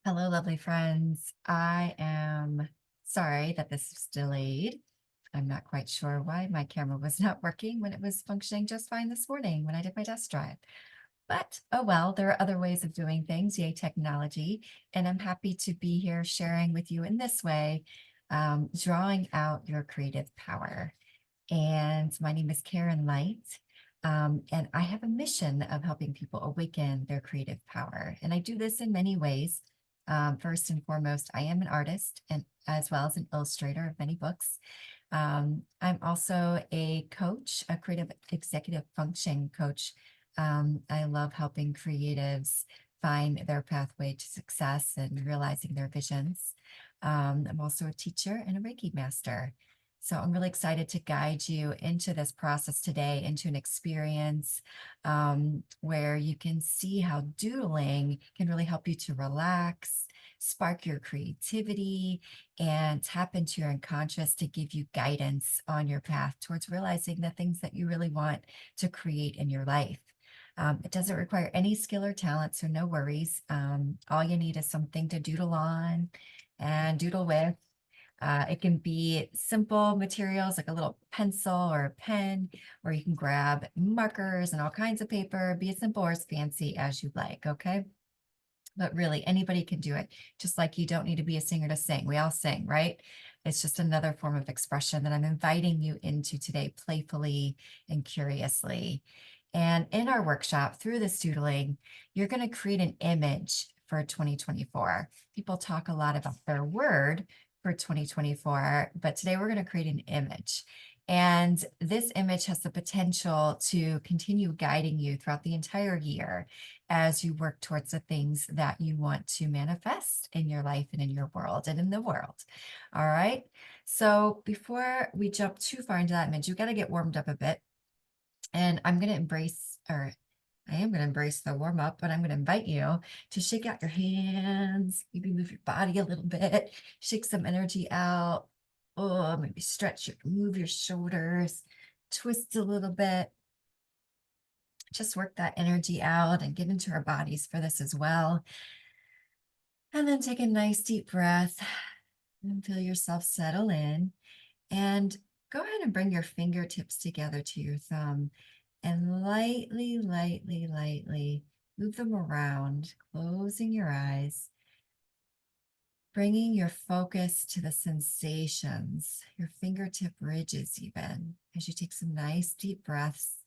Hello, lovely friends. I am sorry that this is delayed. I'm not quite sure why my camera was not working when it was functioning just fine this morning when I did my test drive. But oh well, there are other ways of doing things, yay technology. And I'm happy to be here sharing with you in this way, drawing out your creative power. And my name is Karen Light. And I have a mission of helping people awaken their creative power. And I do this in many ways. First and foremost, I am an artist and as well as an illustrator of many books. I'm also a coach, a creative executive function coach. I love helping creatives find their pathway to success and realizing their visions. I'm also a teacher and a Reiki master. So I'm really excited to guide you into this process today, into an experience where you can see how doodling can really help you to relax, spark your creativity, and tap into your unconscious to give you guidance on your path towards realizing the things that you really want to create in your life. It doesn't require any skill or talent, so no worries. All you need is something to doodle on and doodle with. It can be simple materials like a little pencil or a pen, or you can grab markers and all kinds of paper, be as simple or as fancy as you like, okay? But really, anybody can do it. Just like you don't need to be a singer to sing. We all sing, right? It's just another form of expression that I'm inviting you into today, playfully and curiously. And in our workshop, through this doodling, you're going to create an image for 2024. People talk a lot about their word for 2024, but today we're going to create an image. And this image has the potential to continue guiding you throughout the entire year as you work towards the things that you want to manifest in your life and in your world and in the world. All right. So before we jump too far into that image, you've got to get warmed up a bit. And I'm going to embrace, or I am going to embrace the warm up, but I'm going to invite you to shake out your hands, maybe move your body a little bit, shake some energy out. Oh, maybe stretch move your shoulders, twist a little bit. Just work that energy out and get into our bodies for this as well. And then take a nice deep breath and feel yourself settle in. And go ahead and bring your fingertips together to your thumb and lightly, lightly, lightly move them around, closing your eyes, bringing your focus to the sensations, your fingertip ridges even, as you take some nice deep breaths,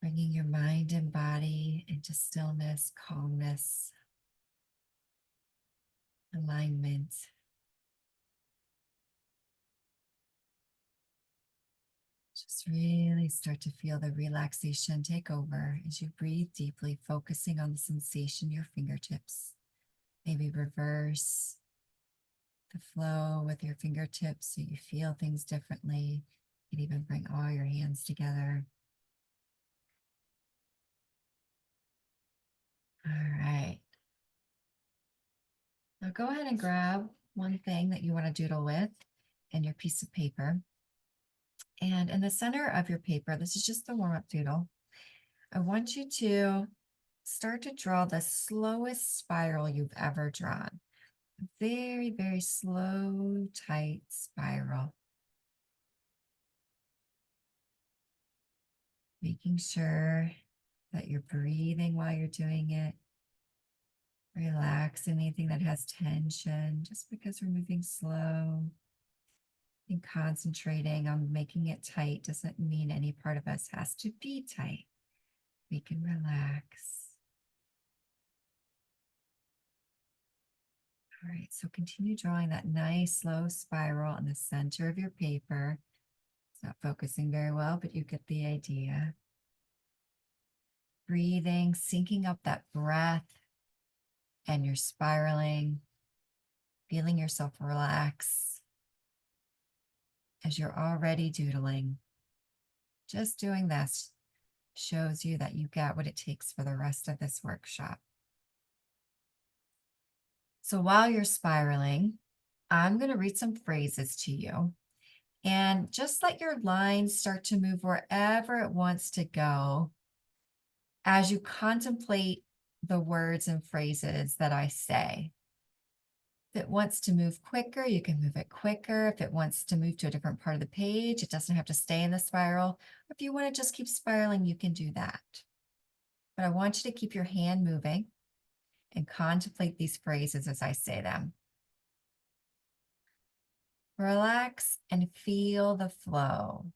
bringing your mind and body into stillness, calmness, alignment. Just really start to feel the relaxation take over as you breathe deeply, focusing on the sensation in your fingertips. Maybe reverse the flow with your fingertips so you feel things differently. You can even bring all your hands together. All right. Now go ahead and grab one thing that you want to doodle with and your piece of paper. And in the center of your paper, this is just the warm-up doodle. I want you to start to draw the slowest spiral you've ever drawn. A very, very slow, tight spiral. Making sure that you're breathing while you're doing it. Relax anything that has tension, just because we're moving slow. And concentrating on making it tight doesn't mean any part of us has to be tight. We can relax. All right, so continue drawing that nice slow spiral in the center of your paper. It's not focusing very well, but you get the idea. Breathing, syncing up that breath, and you're spiraling, feeling yourself relax as you're already doodling. Just doing this shows you that you got what it takes for the rest of this workshop. So while you're spiraling, I'm going to read some phrases to you. And just let your line start to move wherever it wants to go as you contemplate the words and phrases that I say. If it wants to move quicker, you can move it quicker. If it wants to move to a different part of the page, it doesn't have to stay in the spiral. If you want to just keep spiraling, you can do that. But I want you to keep your hand moving and contemplate these phrases as I say them. Relax and feel the flow.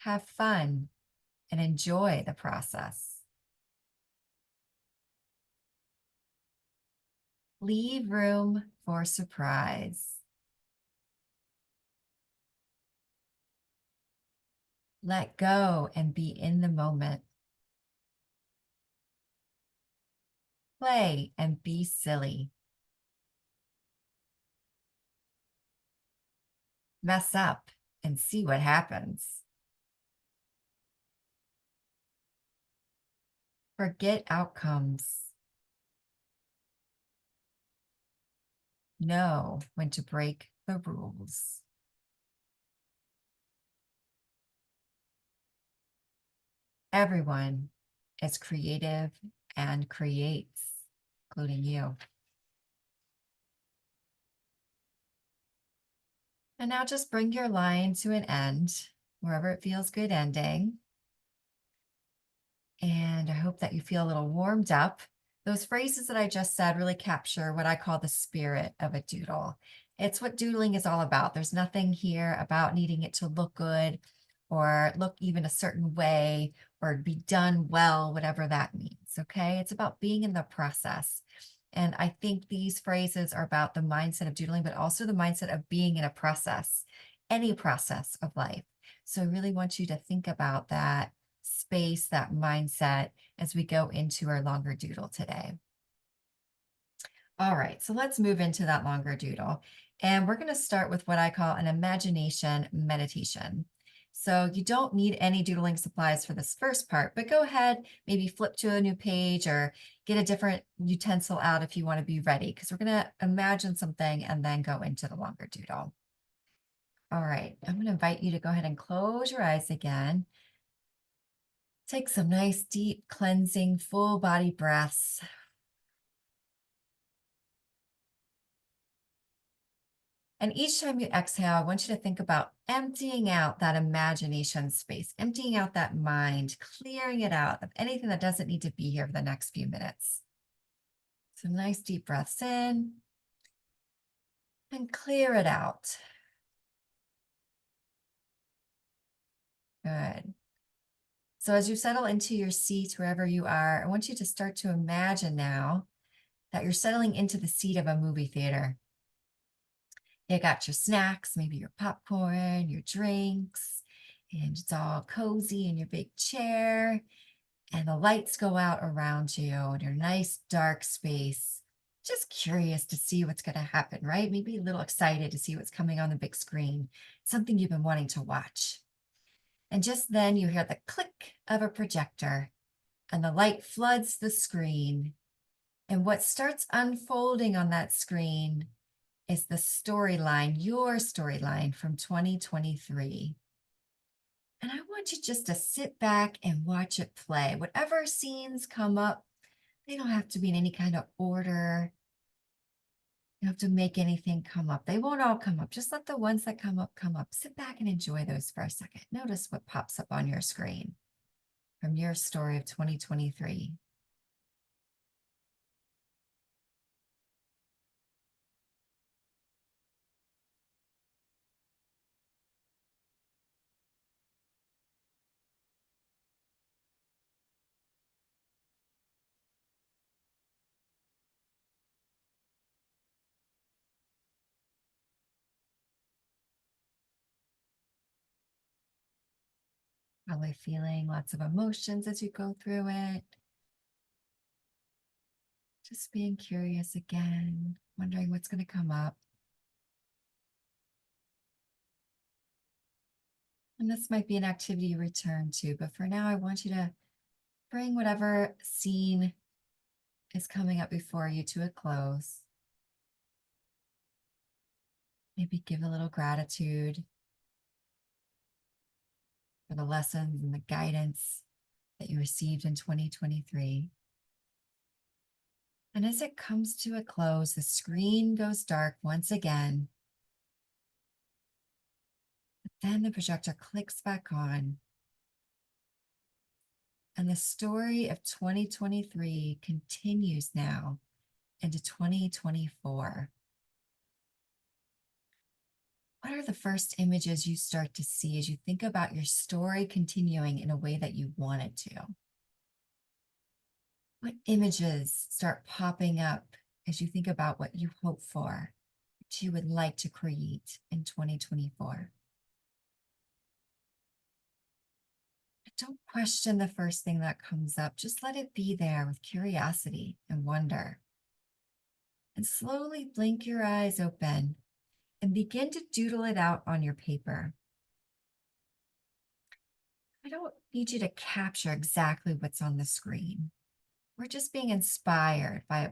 Have fun and enjoy the process. Leave room for surprise. Let go and be in the moment. Play and be silly. Mess up and see what happens. Forget outcomes. Know when to break the rules. Everyone is creative and creates, including you. And now just bring your line to an end, wherever it feels good ending. And I hope that you feel a little warmed up. Those phrases that I just said really capture what I call the spirit of a doodle. It's what doodling is all about. There's nothing here about needing it to look good or look even a certain way or be done well, whatever that means. Okay. It's about being in the process. And I think these phrases are about the mindset of doodling, but also the mindset of being in a process, any process of life. So I really want you to think about that space, that mindset as we go into our longer doodle today. All right, so let's move into that longer doodle. And we're going to start with what I call an imagination meditation. So you don't need any doodling supplies for this first part, but go ahead, maybe flip to a new page or get a different utensil out if you want to be ready, because we're going to imagine something and then go into the longer doodle. All right, I'm going to invite you to go ahead and close your eyes again. Take some nice, deep, cleansing, full body breaths. And each time you exhale, I want you to think about emptying out that imagination space, emptying out that mind, clearing it out of anything that doesn't need to be here for the next few minutes. So nice deep breaths in and clear it out. Good. So as you settle into your seat, wherever you are, I want you to start to imagine now that you're settling into the seat of a movie theater. You got your snacks, maybe your popcorn, your drinks, and it's all cozy in your big chair. And the lights go out around you in your nice dark space. Just curious to see what's going to happen, right? Maybe a little excited to see what's coming on the big screen, something you've been wanting to watch. And just then you hear the click of a projector and the light floods the screen. And what starts unfolding on that screen is the storyline, your storyline from 2023. And I want you just to sit back and watch it play. Whatever scenes come up, they don't have to be in any kind of order. You don't have to make anything come up. They won't all come up. Just let the ones that come up come up. Sit back and enjoy those for a second. Notice what pops up on your screen from your story of 2023. Probably feeling lots of emotions as you go through it. Just being curious again, wondering what's going to come up. And this might be an activity you return to, but for now, I want you to bring whatever scene is coming up before you to a close. Maybe give a little gratitude for the lessons and the guidance that you received in 2023. And as it comes to a close, the screen goes dark once again. But then the projector clicks back on. And the story of 2023 continues now into 2024. What are the first images you start to see as you think about your story continuing in a way that you want it to? What images start popping up as you think about what you hope for, what you would like to create in 2024? Don't question the first thing that comes up. Just let it be there with curiosity and wonder. And slowly blink your eyes open and begin to doodle it out on your paper. I don't need you to capture exactly what's on the screen. We're just being inspired by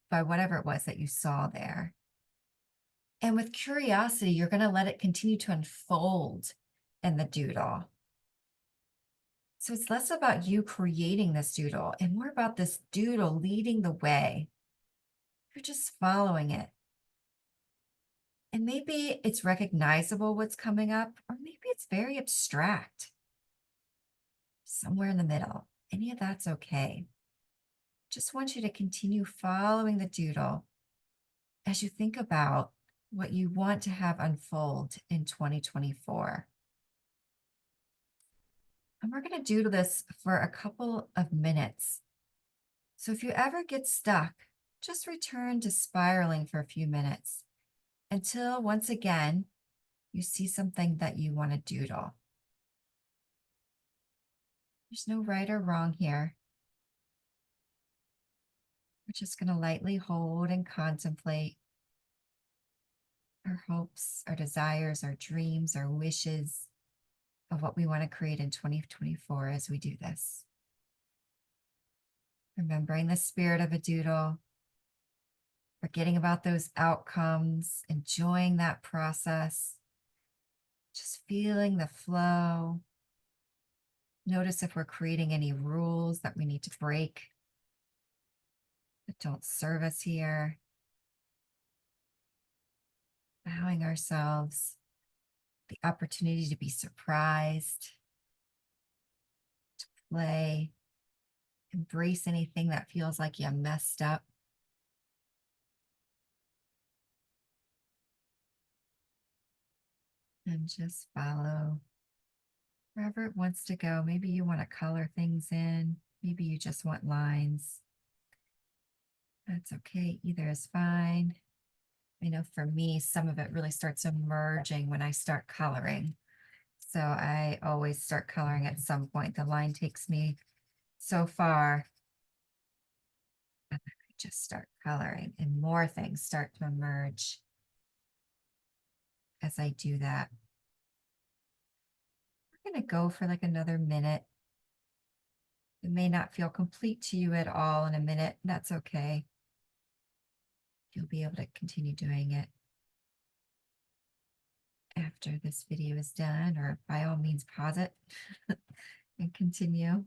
whatever it was that you saw there. And with curiosity, you're going to let it continue to unfold in the doodle. So it's less about you creating this doodle and more about this doodle leading the way. You're just following it. And maybe it's recognizable what's coming up, or maybe it's very abstract, somewhere in the middle. Any of that's okay. Just want you to continue following the doodle as you think about what you want to have unfold in 2024. And we're going to doodle this for a couple of minutes. So if you ever get stuck, just return to spiraling for a few minutes until once again, you see something that you want to doodle. There's no right or wrong here. We're just going to lightly hold and contemplate our hopes, our desires, our dreams, our wishes of what we want to create in 2024 as we do this. Remembering the spirit of a doodle, forgetting about those outcomes, enjoying that process, just feeling the flow. Notice if we're creating any rules that we need to break that don't serve us here. Allowing ourselves the opportunity to be surprised, to play, embrace anything that feels like you messed up. And just follow wherever it wants to go. Maybe you want to color things in. Maybe you just want lines. That's okay. Either is fine. I know for me, some of it really starts emerging when I start coloring. So I always start coloring at some point. The line takes me so far. And then I just start coloring and more things start to emerge as I do that. We're going to go for like another minute. It may not feel complete to you at all in a minute. That's okay. You'll be able to continue doing it after this video is done, or by all means pause it and continue.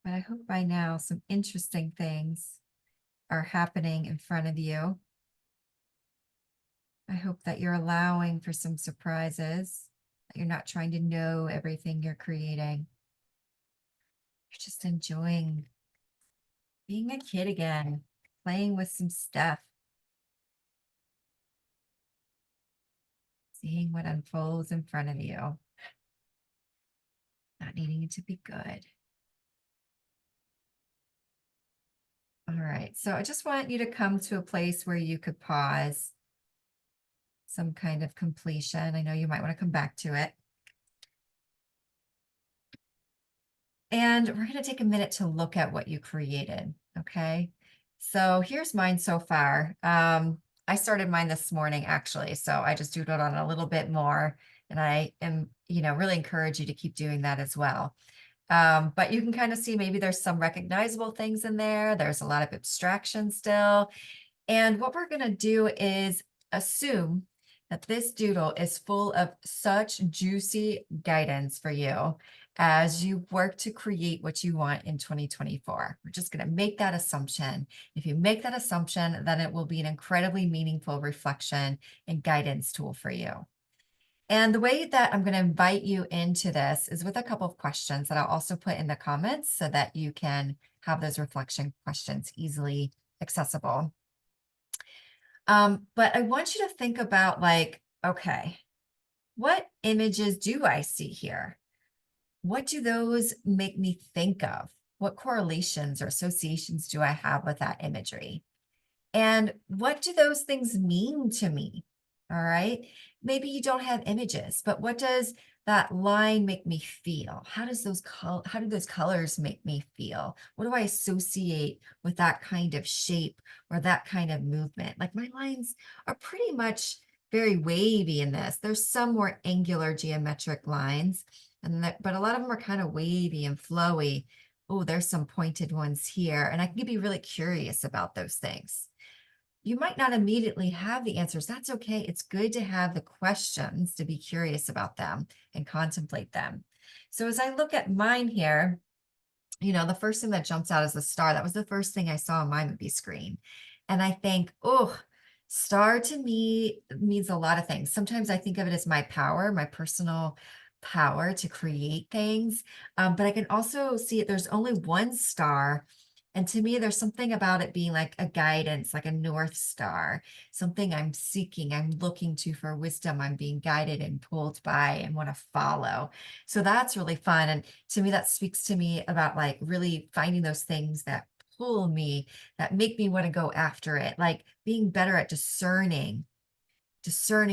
But I hope by now some interesting things are happening in front of you. I hope that you're allowing for some surprises, that you're not trying to know everything you're creating. You're just enjoying being a kid again, playing with some stuff, seeing what unfolds in front of you, not needing it to be good. All right, so I just want you to come to a place where you could pause, some kind of completion. I know you might want to come back to it. And we're going to take a minute to look at what you created, okay? So here's mine so far. I started mine this morning, actually, so I just doodled on it a little bit more, and I am, really encourage you to keep doing that as well. But you can kind of see maybe there's some recognizable things in there. There's a lot of abstraction still. And what we're going to do is assume that this doodle is full of such juicy guidance for you as you work to create what you want in 2024. We're just going to make that assumption. If you make that assumption, then it will be an incredibly meaningful reflection and guidance tool for you. And the way that I'm going to invite you into this is with a couple of questions that I'll also put in the comments so that you can have those reflection questions easily accessible. But I want you to think about like, okay, what images do I see here? What do those make me think of? What correlations or associations do I have with that imagery? And what do those things mean to me? All right. Maybe you don't have images, but what does that line make me feel? How do those colors make me feel? What do I associate with that kind of shape or that kind of movement? Like my lines are pretty much very wavy in this. There's some more angular geometric lines, but a lot of them are kind of wavy and flowy. Oh, there's some pointed ones here. And I can be really curious about those things. You might not immediately have the answers. That's okay. It's good to have the questions to be curious about them and contemplate them. So as I look at mine here, the first thing that jumps out is the star. That was the first thing I saw on my movie screen. And I think, oh, star to me means a lot of things. Sometimes I think of it as my power, my personal power to create things. But I can also see it, there's only one star. And to me, there's something about it being like a guidance, like a North Star, something I'm seeking, I'm looking to for wisdom, I'm being guided and pulled by and want to follow. So that's really fun. And to me, that speaks to me about like really finding those things that pull me, that make me want to go after it, like being better at discerning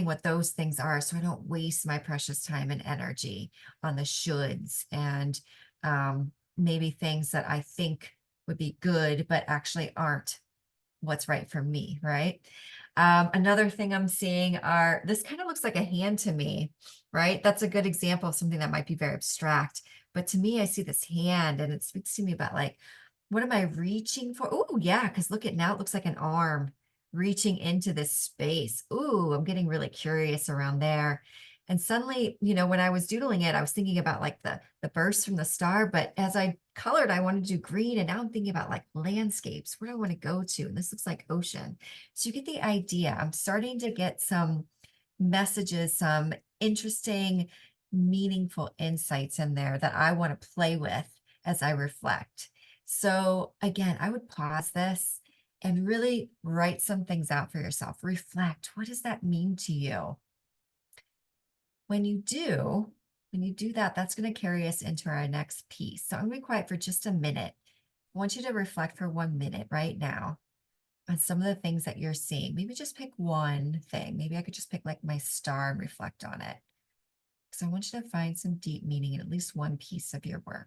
what those things are so I don't waste my precious time and energy on the shoulds and maybe things that I think would be good, but actually aren't what's right for me, right? Another thing I'm seeing are, this kind of looks like a hand to me, right? That's a good example of something that might be very abstract. But to me, I see this hand and it speaks to me about like, what am I reaching for? Oh, yeah, because look at now, it looks like an arm reaching into this space. Ooh, I'm getting really curious around there. And suddenly, when I was doodling it, I was thinking about like the burst from the star. But as I colored, I wanted to do green. And now I'm thinking about like landscapes. Where do I want to go to? And this looks like ocean. So you get the idea. I'm starting to get some messages, some interesting, meaningful insights in there that I want to play with as I reflect. So again, I would pause this and really write some things out for yourself. Reflect. What does that mean to you? When you do that, that's going to carry us into our next piece. So I'm going to be quiet for just a minute. I want you to reflect for 1 minute right now on some of the things that you're seeing. Maybe just pick one thing. Maybe I could just pick like my star and reflect on it. Because I want you to find some deep meaning in at least one piece of your work.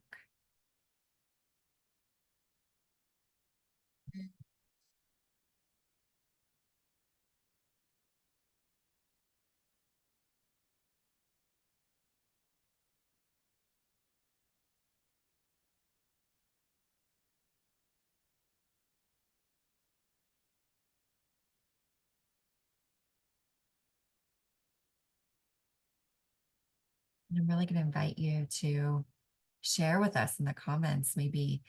And I'm really going to invite you to share with us in the comments maybe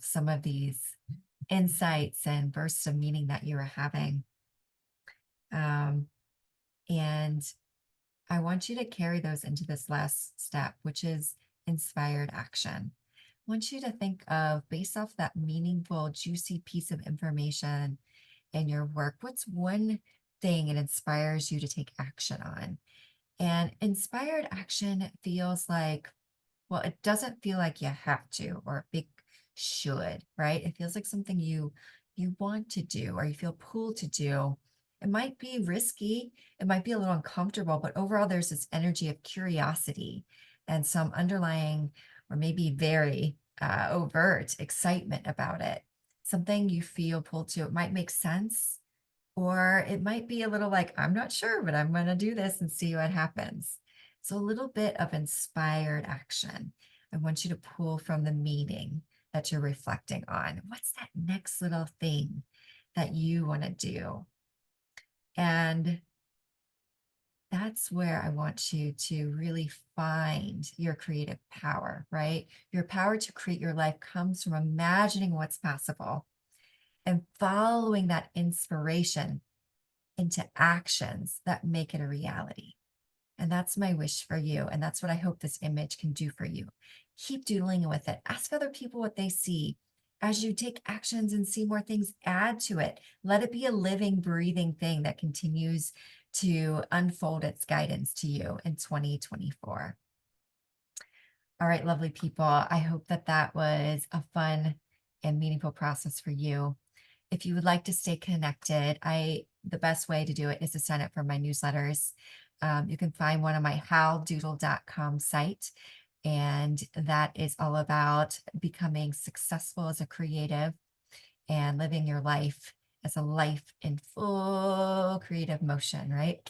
some of these insights and bursts of meaning that you are having. And I want you to carry those into this last step, which is inspired action. I want you to think of, based off that meaningful, juicy piece of information in your work, what's one thing it inspires you to take action on? And inspired action feels like, well, it doesn't feel like you have to or a big should, right? It feels like something you want to do or you feel pulled to do. It might be risky, it might be a little uncomfortable, but overall there's this energy of curiosity and some underlying or maybe very overt excitement about it. Something you feel pulled to. It might make sense, or it might be a little like, I'm not sure, but I'm going to do this and see what happens. So a little bit of inspired action. I want you to pull from the meaning that you're reflecting on. What's that next little thing that you want to do? And that's where I want you to really find your creative power, right? Your power to create your life comes from imagining what's possible and following that inspiration into actions that make it a reality. And that's my wish for you. And that's what I hope this image can do for you. Keep doodling with it. Ask other people what they see. As you take actions and see more things, add to it. Let it be a living, breathing thing that continues to unfold its guidance to you in 2024. All right, lovely people. I hope that that was a fun and meaningful process for you. If you would like to stay connected, the best way to do it is to sign up for my newsletters. You can find one on my howdoodle.com site, and that is all about becoming successful as a creative and living your life as a life in full creative motion, right?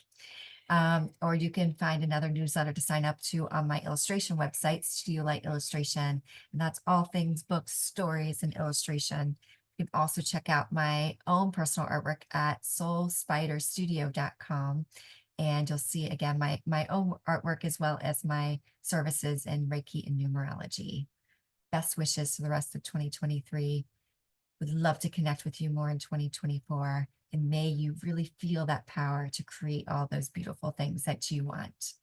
Or you can find another newsletter to sign up to on my illustration website, Studio Light Illustration, and that's all things books, stories, and illustration. You can also check out my own personal artwork at soulspiderstudio.com, and you'll see again my own artwork as well as my services in Reiki and numerology. Best wishes for the rest of 2023. Would love to connect with you more in 2024. And may you really feel that power to create all those beautiful things that you want.